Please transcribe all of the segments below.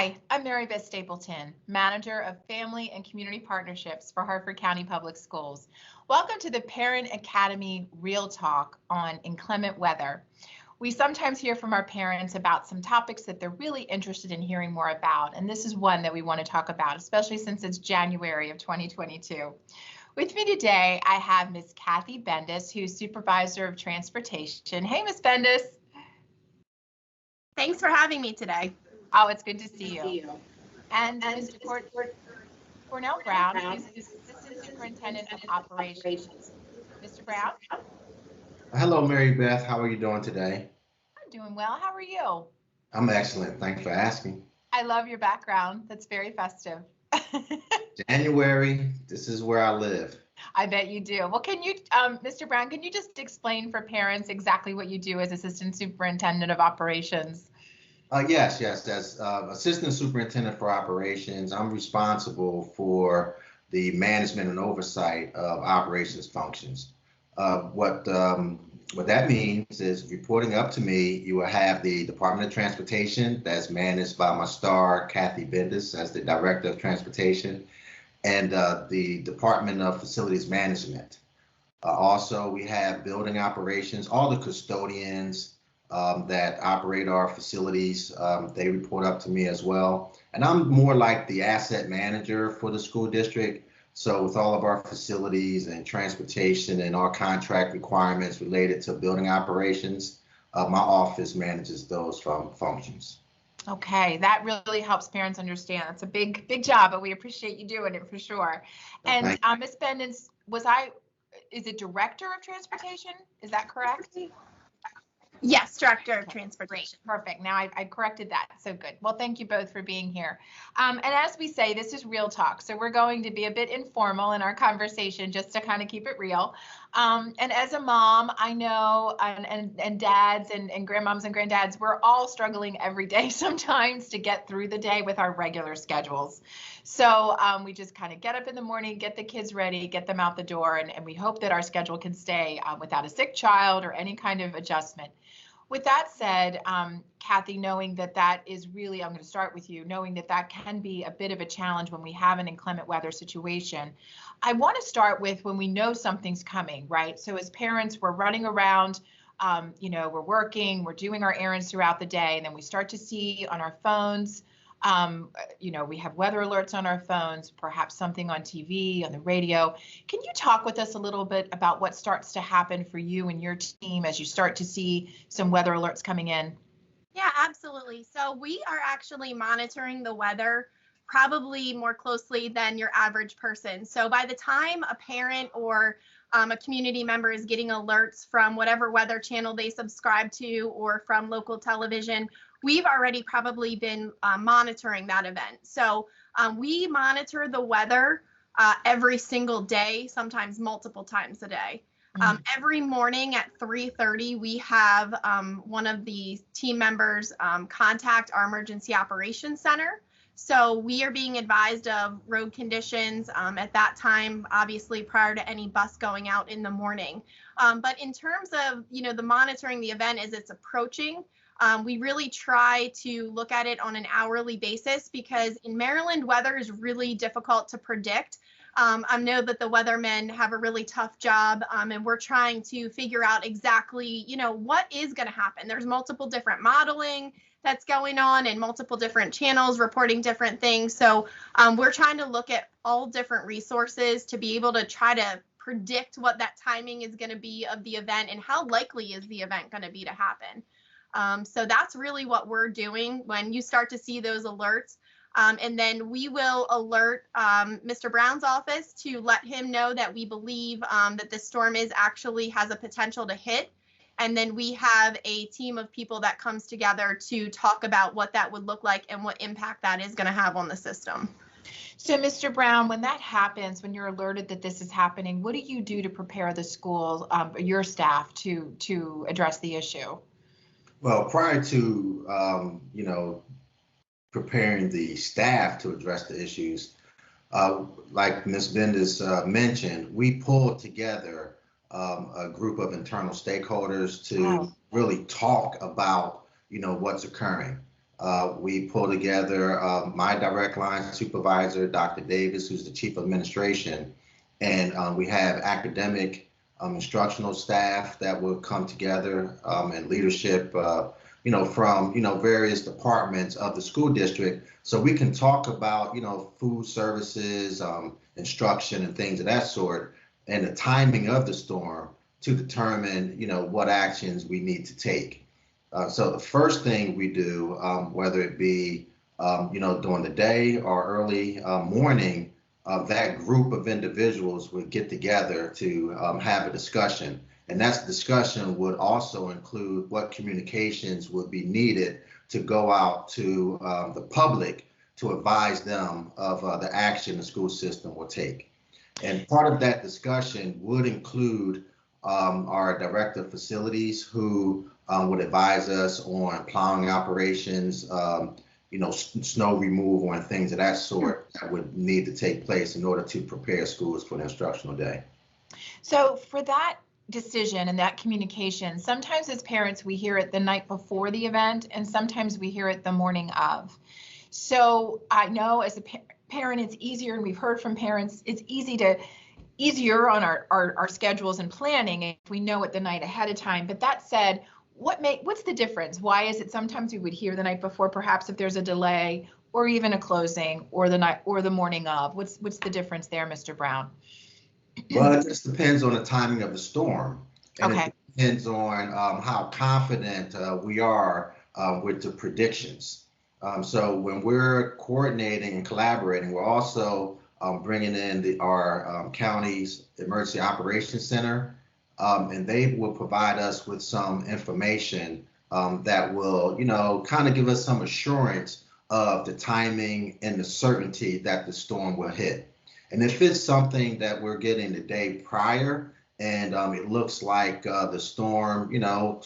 Hi, I'm Beth Stapleton, Manager of Family and Community Partnerships for Harford County Public Schools. Welcome to the Parent Academy Real Talk on inclement weather. We sometimes hear from our parents about some topics that they're really interested in hearing more about, and this is one that we want to talk about, especially since it's January of 2022. With me today, I have Ms. Cathy Bendis, who's Supervisor of Transportation. Hey, Ms. Bendis. Thanks for having me today. Oh, it's good to see you. And Mr. Cornell Brown, who's Assistant Superintendent of Operations. Mr. Brown? Hello, Mary Beth. How are you doing today? I'm doing well. How are you? I'm excellent. Thanks for asking. I love your background. That's very festive. January, this is where I live. I bet you do. Well, can you, Mr. Brown, can you just explain for parents exactly what you do as Assistant Superintendent of Operations? Yes. As Assistant Superintendent for Operations, I'm responsible for the management and oversight of operations functions. What that means is, reporting up to me, you will have the Department of Transportation that's managed by my star, Cathy Bendis, as the Director of Transportation, and the Department of Facilities Management. Also, we have building operations, all the custodians that operate our facilities, they report up to me as well. And I'm more like the asset manager for the school district. So with all of our facilities and transportation and our contract requirements related to building operations, my office manages those functions. Okay, that really helps parents understand. It's a big job, but we appreciate you doing it for sure. And Ms. Bendis, is it Director of Transportation? Is that correct? Yes, Director of Transportation. Great. Perfect. Now I corrected that. So good. Well, thank you both for being here. And as we say, this is real talk. So we're going to be a bit informal in our conversation just to kind of keep it real. And as a mom, I know, and dads and grandmoms and granddads, we're all struggling every day sometimes to get through the day with our regular schedules. So we just kind of get up in the morning, get the kids ready, get them out the door, and we hope that our schedule can stay without a sick child or any kind of adjustment. With that said, Cathy, knowing that is really, I'm going to start with you, knowing that can be a bit of a challenge when we have an inclement weather situation. I want to start with when we know something's coming, right? So as parents, we're running around, we're working, we're doing our errands throughout the day, and then we start to see on our phones, we have weather alerts on our phones, perhaps something on TV, on the radio. Can you talk with us a little bit about what starts to happen for you and your team as you start to see some weather alerts coming in? Yeah, absolutely. So we are actually monitoring the weather probably more closely than your average person. So by the time a parent or a community member is getting alerts from whatever weather channel they subscribe to or from local television, we've already probably been monitoring that event. So we monitor the weather every single day, sometimes multiple times a day. Every morning at 3:30, we have one of the team members contact our Emergency Operations Center. So we are being advised of road conditions at that time, obviously prior to any bus going out in the morning. But in terms of, the monitoring the event as it's approaching, we really try to look at it on an hourly basis because in Maryland, weather is really difficult to predict. I know that the weathermen have a really tough job, and we're trying to figure out exactly, what is going to happen. There's multiple different modeling that's going on and multiple different channels reporting different things. So we're trying to look at all different resources to be able to try to predict what that timing is going to be of the event and how likely is the event going to be to happen. So that's really what we're doing when you start to see those alerts. And then we will alert Mr. Brown's office to let him know that we believe that the storm has a potential to hit. And then we have a team of people that comes together to talk about what that would look like and what impact that is going to have on the system. So, Mr. Brown, when that happens, when you're alerted that this is happening, what do you do to prepare the school, your staff, to address the issue? Well, prior to, preparing the staff to address the issues, like Ms. Bendis mentioned, we pulled together a group of internal stakeholders to really talk about, what's occurring. We pull together my direct line supervisor, Dr. Davis, who's the chief of administration, and we have academic instructional staff that will come together and leadership, from various departments of the school district, so we can talk about food services, instruction, and things of that sort, and the timing of the storm to determine what actions we need to take. So the first thing we do, whether it be during the day or early morning, that group of individuals would get together to have a discussion. And that discussion would also include what communications would be needed to go out to the public to advise them of the action the school system will take. And part of that discussion would include our director of facilities, who would advise us on plowing operations, snow removal and things of that sort that would need to take place in order to prepare schools for the instructional day. So for that decision and that communication, sometimes as parents, we hear it the night before the event, and sometimes we hear it the morning of. So I know as a parent, it's easier, and we've heard from parents, it's easier on our schedules and planning if we know it the night ahead of time. But that said, what's the difference? Why is it sometimes we would hear the night before, perhaps if there's a delay or even a closing, or the night or the morning of? What's the difference there, Mr. Brown? Well, it just depends on the timing of the storm. And Okay. It depends on how confident we are with the predictions. So when we're coordinating and collaborating, we're also bringing in our county's Emergency Operations Center, and they will provide us with some information that will, kind of give us some assurance of the timing and the certainty that the storm will hit. And if it's something that we're getting the day prior, and it looks like the storm, 70%,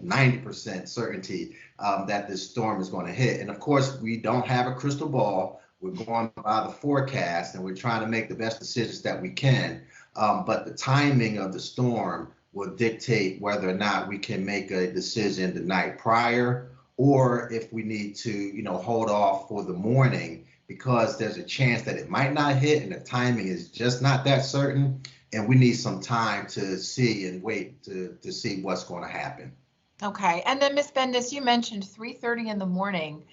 90% certainty that this storm is going to hit. And of course, we don't have a crystal ball. We're going by the forecast, and we're trying to make the best decisions that we can. But the timing of the storm will dictate whether or not we can make a decision the night prior, or if we need to, hold off for the morning, because there's a chance that it might not hit and the timing is just not that certain. And we need some time to see and wait to see what's going to happen. Okay. And then Ms. Bendis, you mentioned 3:30 in the morning.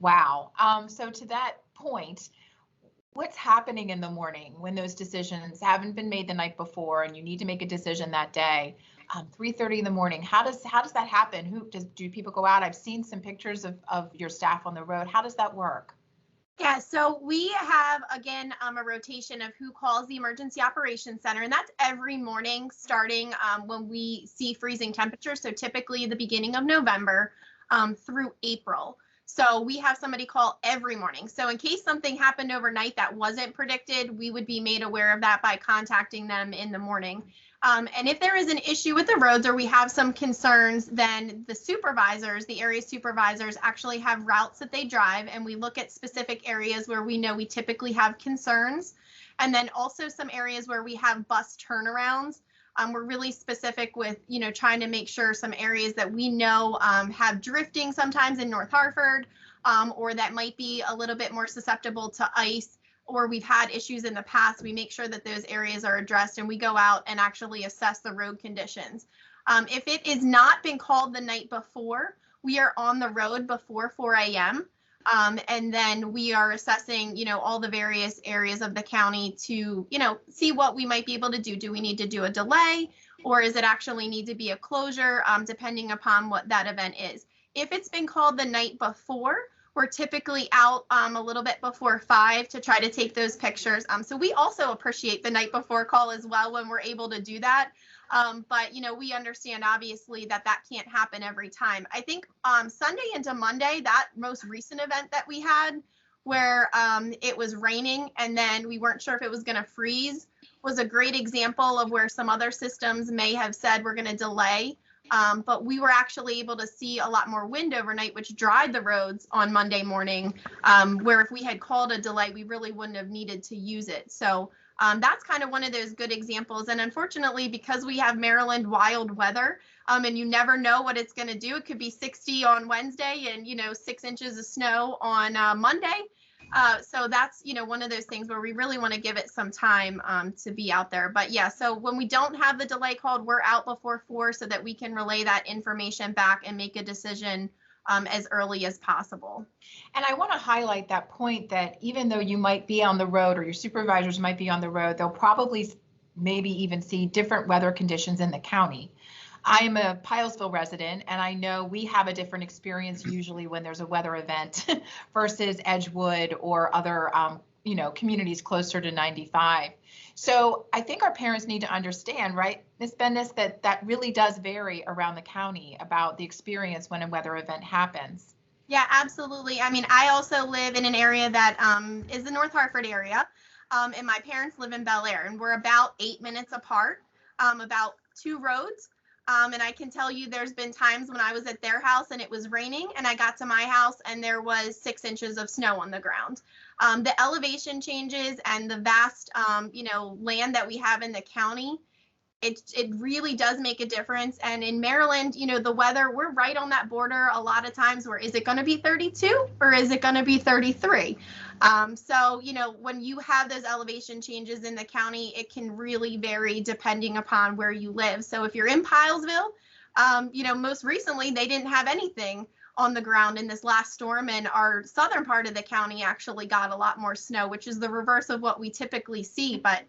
Wow. So to that point, what's happening in the morning when those decisions haven't been made the night before and you need to make a decision that day? 3:30 in the morning. How does that happen? Do people go out? I've seen some pictures of your staff on the road. How does that work? Yeah, so we have, again, a rotation of who calls the Emergency Operations Center, and that's every morning starting when we see freezing temperatures, so typically the beginning of November through April. So we have somebody call every morning. So in case something happened overnight that wasn't predicted, we would be made aware of that by contacting them in the morning. And if there is an issue with the roads or we have some concerns, then the supervisors, the area supervisors, actually have routes that they drive, and we look at specific areas where we know we typically have concerns. And then also some areas where we have bus turnarounds. We're really specific with, trying to make sure some areas that we know have drifting sometimes in North Hartford, or that might be a little bit more susceptible to ice, or we've had issues in the past. We make sure that those areas are addressed, and we go out and actually assess the road conditions. If it is not been called the night before, we are on the road before 4 a.m. And then we are assessing, all the various areas of the county to, see what we might be able to do. Do we need to do a delay, or is it actually need to be a closure, depending upon what that event is? If it's been called the night before, we're typically out a little bit before 5 to try to take those pictures. So we also appreciate the night before call as well when we're able to do that. But, we understand obviously that can't happen every time. I think Sunday into Monday, that most recent event that we had where it was raining and then we weren't sure if it was going to freeze was a great example of where some other systems may have said we're going to delay. But we were actually able to see a lot more wind overnight, which dried the roads on Monday morning, where if we had called a delay, we really wouldn't have needed to use it. So That's kind of one of those good examples. And unfortunately, because we have Maryland wild weather, and you never know what it's going to do. It could be 60 on Wednesday and, 6 inches of snow on Monday. So that's, one of those things where we really want to give it some time to be out there. But yeah, so when we don't have the delay called, we're out before 4 so that we can relay that information back and make a decision as early as possible. And I want to highlight that point that even though you might be on the road or your supervisors might be on the road, they'll probably maybe even see different weather conditions in the county. I am a Pilesville resident, and I know we have a different experience usually when there's a weather event versus Edgewood or other, communities closer to 95. So I think our parents need to understand, right, Ms. Bendis, that really does vary around the county about the experience when a weather event happens. Yeah, absolutely. I mean, I also live in an area that is the North Hartford area, and my parents live in Bel Air, and we're about 8 minutes apart, about 2 roads. And I can tell you there's been times when I was at their house and it was raining and I got to my house and there was 6 inches of snow on the ground. The elevation changes and the vast, land that we have in the county, it really does make a difference. And in Maryland, the weather, we're right on that border a lot of times where is it going to be 32 or is it going to be 33? So, when you have those elevation changes in the county, it can really vary depending upon where you live. So if you're in Pilesville, most recently they didn't have anything on the ground in this last storm, and our southern part of the county actually got a lot more snow, which is the reverse of what we typically see. But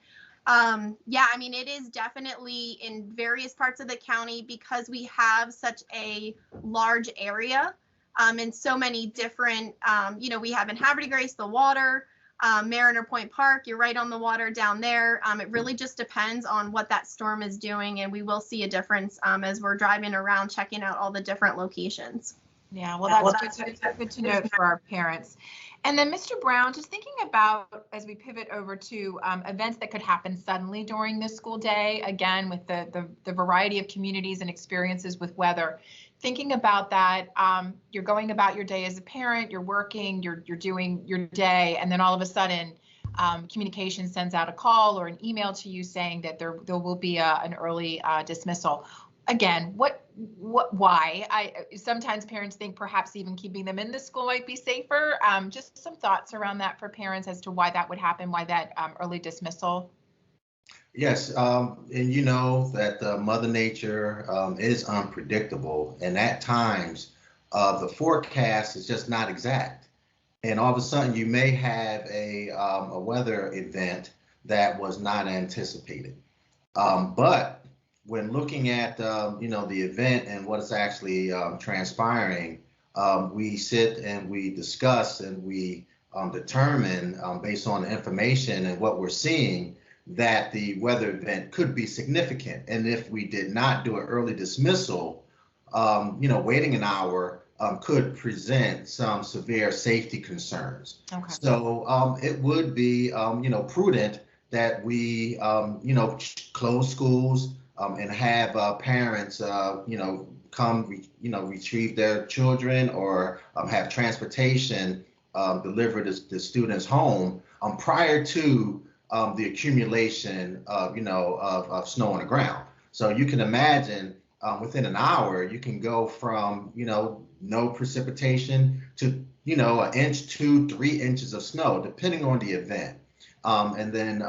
it is definitely in various parts of the county because we have such a large area and so many different, we have in Havre de Grace, the water, Mariner Point Park, you're right on the water down there. It really just depends on what that storm is doing, and we will see a difference as we're driving around checking out all the different locations. Yeah, well, that's good to note for our parents. And then Mr. Brown, just thinking about as we pivot over to events that could happen suddenly during the school day, again, with the variety of communities and experiences with weather, thinking about that, you're going about your day as a parent, you're working, you're doing your day, and then all of a sudden communication sends out a call or an email to you saying that there will be an early dismissal. Again, why? Sometimes parents think perhaps even keeping them in the school might be safer. Just some thoughts around that for parents as to why that would happen, why that early dismissal. Yes, and you know that Mother Nature is unpredictable, and at times the forecast is just not exact. And all of a sudden you may have a weather event that was not anticipated. But when looking at the event and what is actually transpiring, we sit and we discuss and we determine based on the information and what we're seeing that the weather event could be significant. And if we did not do an early dismissal, waiting an hour could present some severe safety concerns. Okay. So it would be prudent that we close schools. And have parents, come, retrieve their children or have transportation delivered to the students' home prior to the accumulation of snow on the ground. So you can imagine within an hour, you can go from, no precipitation to, an inch, 2, 3 inches of snow, depending on the event. And then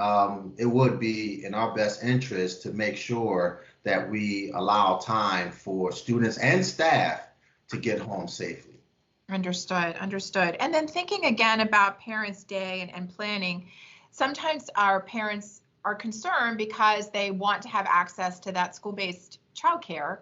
it would be in our best interest to make sure that we allow time for students and staff to get home safely. Understood. And then thinking again about Parents' Day and planning, sometimes our parents are concerned because they want to have access to that school-based childcare,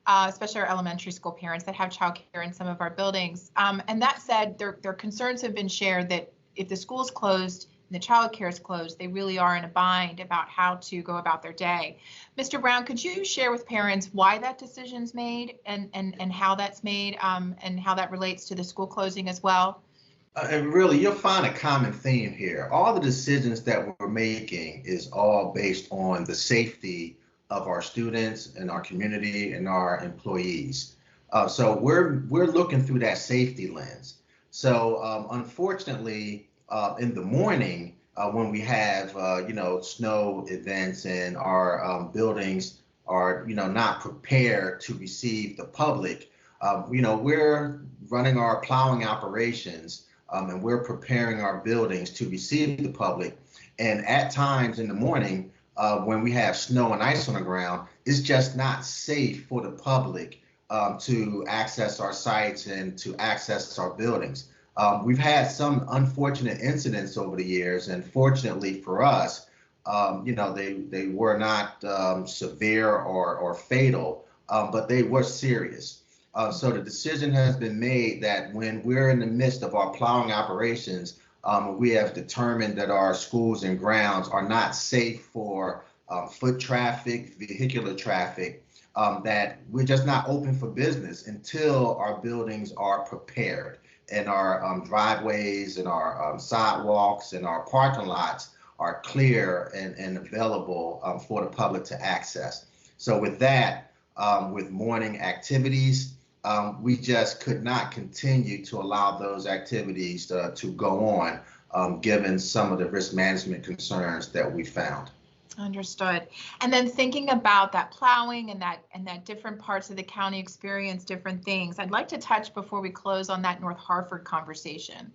especially our elementary school parents that have childcare in some of our buildings. And that said, their concerns have been shared that if the school's closed, and the child care is closed, they really are in a bind about how to go about their day. Mr. Brown, could you share with parents why that decision's made and how that's made and how that relates to the school closing as well? And really, you'll find a common theme here. All the decisions that we're making is all based on the safety of our students and our community and our employees. So we're looking through that safety lens. So unfortunately, in the morning, when we have, snow events and our buildings are, not prepared to receive the public. We're running our plowing operations and we're preparing our buildings to receive the public. And at times in the morning, when we have snow and ice on the ground, it's just not safe for the public to access our sites and to access our buildings. We've had some unfortunate incidents over the years, and fortunately for us, they were not severe or fatal, but they were serious. So the decision has been made that when we're in the midst of our plowing operations, we have determined that our schools and grounds are not safe for foot traffic, vehicular traffic, that we're just not open for business until our buildings are prepared and our driveways and our sidewalks and our parking lots are clear and available for the public to access. So with that, with morning activities, we just could not continue to allow those activities to go on, given some of the risk management concerns that we found. Understood. And then thinking about that plowing and that different parts of the county experience different things, I'd like to touch before we close on that North Harford conversation.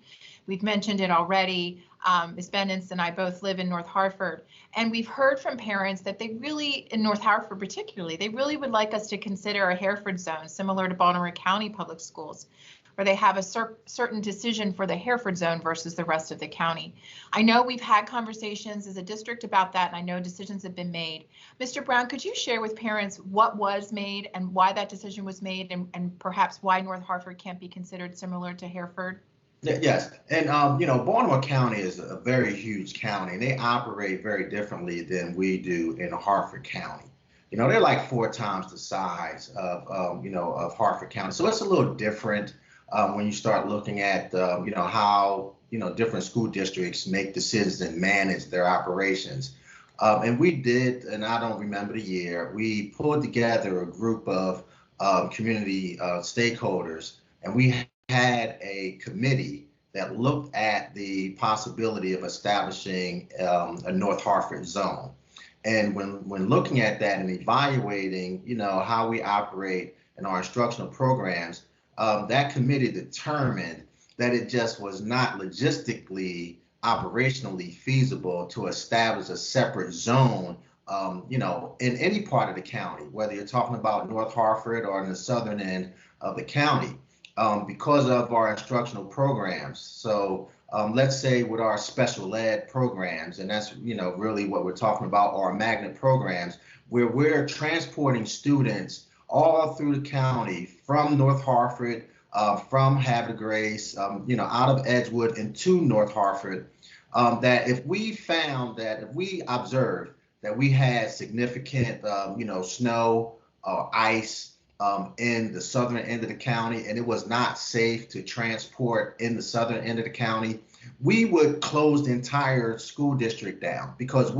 We've mentioned it already. Ms. Bendis and I both live in North Harford, and we've heard from parents that they really, in North Harford particularly, they really would like us to consider a Hereford zone similar to Baltimore County Public Schools, where they have a certain decision for the Hereford zone versus the rest of the county. I know we've had conversations as a district about that, and I know decisions have been made. Mr. Brown, could you share with parents what was made and why that decision was made, and perhaps why North Harford can't be considered similar to Hereford? Yes, and Baltimore County is a very huge county, and they operate very differently than we do in Harford County. They're like 4 times the size of Harford County, so it's a little different when you start looking at how different school districts make decisions and manage their operations. And we did, and I don't remember the year, we pulled together a group of community stakeholders, and we had a committee that looked at the possibility of establishing a North Harford zone. And when looking at that and evaluating, how we operate in our instructional programs, that committee determined that it just was not logistically, operationally feasible to establish a separate zone, in any part of the county, whether you're talking about North Harford or in the southern end of the county. Because of our instructional programs. So let's say with our special ed programs, and that's really what we're talking about, our magnet programs, where we're transporting students all through the county from North Harford, from Havre de Grace, out of Edgewood into North Harford, that if we observed that we had significant, snow or ice, in the southern end of the county, and it was not safe to transport in the southern end of the county, we would close the entire school district down, because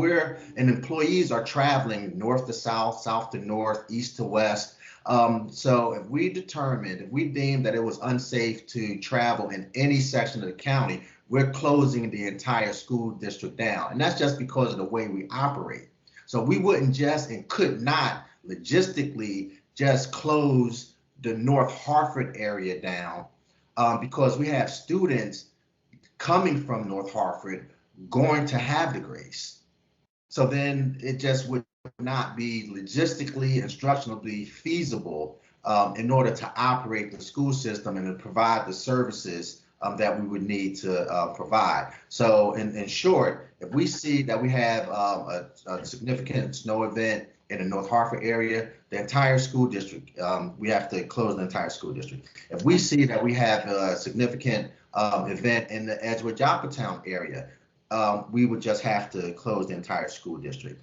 employees are traveling north to south, south to north, east to west. So if we deemed that it was unsafe to travel in any section of the county, we're closing the entire school district down. And that's just because of the way we operate. So we wouldn't and could not logistically just close the North Harford area down, because we have students coming from North Harford going to Havre de Grace. So then it just would not be logistically, instructionally feasible in order to operate the school system and to provide the services that we would need to provide. So in short, if we see that we have a significant snow event in the North Harford area, the entire school district, we have to close the entire school district. If we see that we have a significant event in the Edgewood-Jopletown area, we would just have to close the entire school district.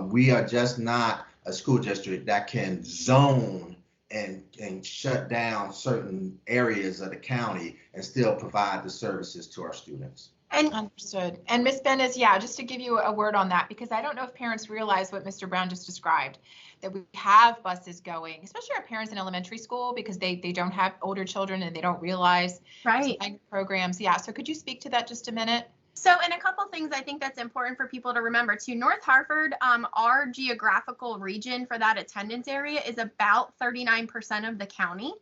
We are just not a school district that can zone and shut down certain areas of the county and still provide the services to our students. And understood. And Ms. Bendis, just to give you a word on that, because I don't know if parents realize what Mr. Brown just described, that we have buses going, especially our parents in elementary school, because they don't have older children and they don't realize right programs. So could you speak to that just a minute? So, and a couple things I think that's important for people to remember too. North Harford, our geographical region for that attendance area is about 39% of the county.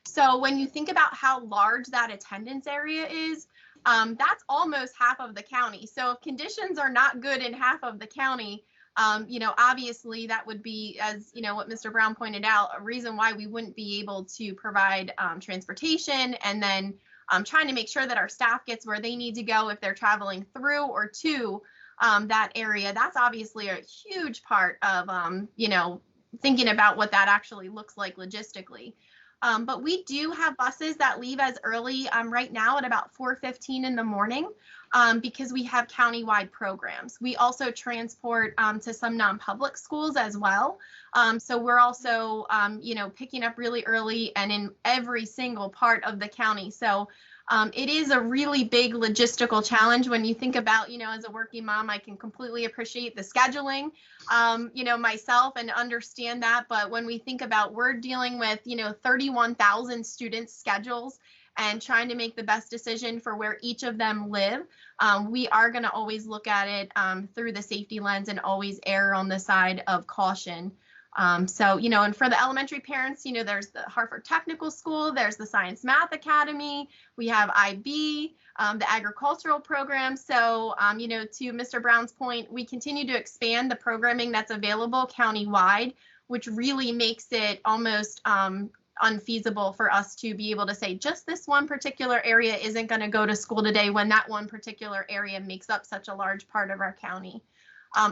So when you think about how large that attendance area is, that's almost half of the county. So if conditions are not good in half of the county, obviously that would be, as what Mr. Brown pointed out, a reason why we wouldn't be able to provide transportation, and then trying to make sure that our staff gets where they need to go if they're traveling through or to that area. That's obviously a huge part of, thinking about what that actually looks like logistically. But we do have buses that leave as early right now at about 4:15 in the morning because we have countywide programs. We also transport to some non-public schools as well. So we're also, picking up really early and in every single part of the county. So it is a really big logistical challenge when you think about, as a working mom, I can completely appreciate the scheduling, myself and understand that. But when we think about, we're dealing with, 31,000 students' schedules and trying to make the best decision for where each of them live, we are going to always look at it through the safety lens and always err on the side of caution. And for the elementary parents, there's the Harford Technical School, there's the Science Math Academy, we have IB, the agricultural program. So, to Mr. Brown's point, we continue to expand the programming that's available countywide, which really makes it almost unfeasible for us to be able to say just this one particular area isn't going to go to school today when that one particular area makes up such a large part of our county.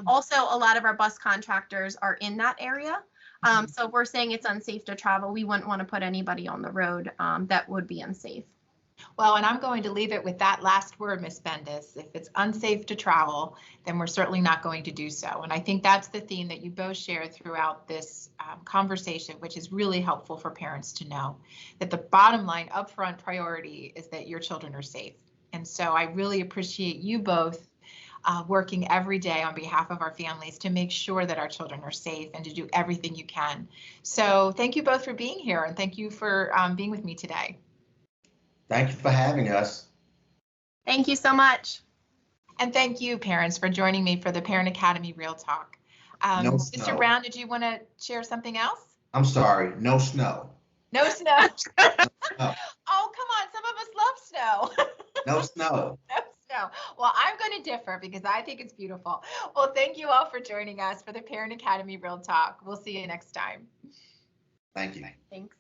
Also, a lot of our bus contractors are in that area. So if we're saying it's unsafe to travel, we wouldn't want to put anybody on the road that would be unsafe. Well, and I'm going to leave it with that last word, Ms. Bendis. If it's unsafe to travel, then we're certainly not going to do so. And I think that's the theme that you both shared throughout this conversation, which is really helpful for parents to know that the bottom line upfront priority is that your children are safe. And so I really appreciate you both working every day on behalf of our families to make sure that our children are safe and to do everything you can. So thank you both for being here, and thank you for being with me today. Thank you for having us. Thank you so much. And thank you, parents, for joining me for the Parent Academy Real Talk. No Mr. snow. Brown, did you want to share something else? I'm sorry, no snow. No snow. No. Oh, come on. Some of us love snow. No snow. No snow. Well, I'm going to differ because I think it's beautiful. Well, thank you all for joining us for the Parent Academy Real Talk. We'll see you next time. Thank you. Thanks.